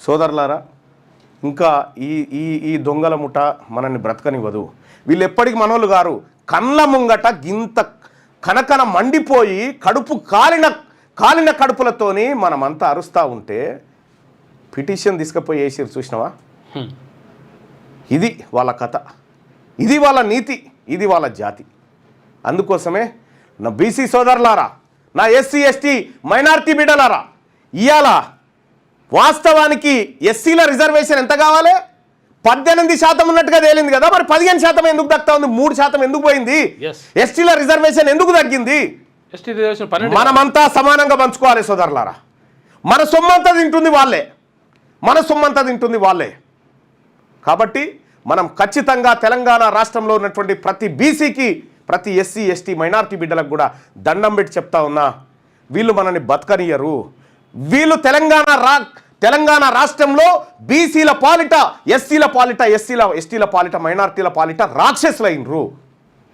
సోదరులారా, ఇంకా ఈ ఈ ఈ దొంగల ముఠ మనల్ని బ్రతకనివ్వదు. వీళ్ళు ఎప్పటికి మనోళ్ళు గారు కళ్ళ ముంగట గింత కనకన మండిపోయి కడుపు కాలిన కడుపులతోని మనమంతా అరుస్తూ ఉంటే పిటిషన్ తీసుకుపోయి వేసిరు. చూసినావా? ఇది వాళ్ళ కథ, ఇది వాళ్ళ నీతి, ఇది వాళ్ళ జాతి. అందుకోసమే నా బీసీ సోదరులారా, నా ఎస్సీ ఎస్టీ మైనారిటీ బిడ్డలారా, ఇవాళ వాస్తవానికి ఎస్సీల రిజర్వేషన్ ఎంత కావాలి? 18% ఉన్నట్టుగా తేలింది కదా, మరి 15% ఎందుకు దక్కుతా ఉంది? 3% ఎందుకు పోయింది? ఎస్టీల రిజర్వేషన్ ఎందుకు తగ్గింది? మనమంతా సమానంగా పంచుకోవాలి సోదరులారా. మన సొమ్మంతా తింటుంది వాళ్ళే, మన సొమ్మంతా తింటుంది వాళ్ళే. కాబట్టి మనం ఖచ్చితంగా తెలంగాణ రాష్ట్రంలో ఉన్నటువంటి ప్రతి బీసీకి, ప్రతి ఎస్సీ ఎస్టీ మైనారిటీ బిడ్డలకు కూడా దండం పెట్టి చెప్తా ఉన్నా, వీళ్ళు మనల్ని బతకనియరు. వీళ్ళు తెలంగాణ రాష్ట్రంలో బీసీల పాలిట, ఎస్సీల పాలిట, ఎస్టీల పాలిట, మైనారిటీల పాలిట రాక్షసులైనరు.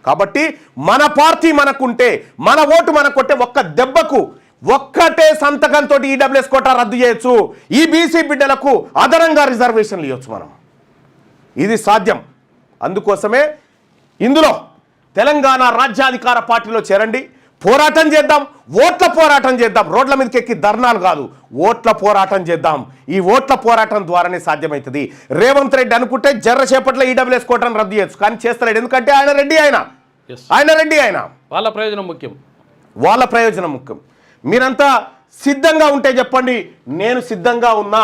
కాబట్టి మన పార్టీ మనకుంటే, మన ఓటు మనకుంటే ఒక్క దెబ్బకు ఒక్కటే సంతకంతో ఈడబ్ల్యూఎస్ కోటా రద్దు చేయొచ్చు. ఈ బీసీ బిడ్డలకు అదనంగా రిజర్వేషన్లు ఇవ్వచ్చు మనం. ఇది సాధ్యం. అందుకోసమే ఇందులో తెలంగాణ రాజ్యాధికార పార్టీలో చేరండి, పోరాటం చేద్దాం, ఓట్ల పోరాటం చేద్దాం. రోడ్ల మీదకి ఎక్కి ధర్నాలు కాదు, ఓట్ల పోరాటం చేద్దాం. ఈ ఓట్ల పోరాటం ద్వారానే సాధ్యమవుతుంది. రేవంత్ రెడ్డి అనుకుంటే జర్రసేపట్లో ఈడబ్ల్యూఎస్ కోటాను రద్దు చేయొచ్చు, కానీ చేస్తలేడు. ఎందుకంటే ఆయన రెడ్డి, ఆయన వాళ్ళ ప్రయోజనం ముఖ్యం, వాళ్ళ ప్రయోజనం ముఖ్యం. మీరంతా సిద్ధంగా ఉంటే చెప్పండి, నేను సిద్ధంగా ఉన్నా.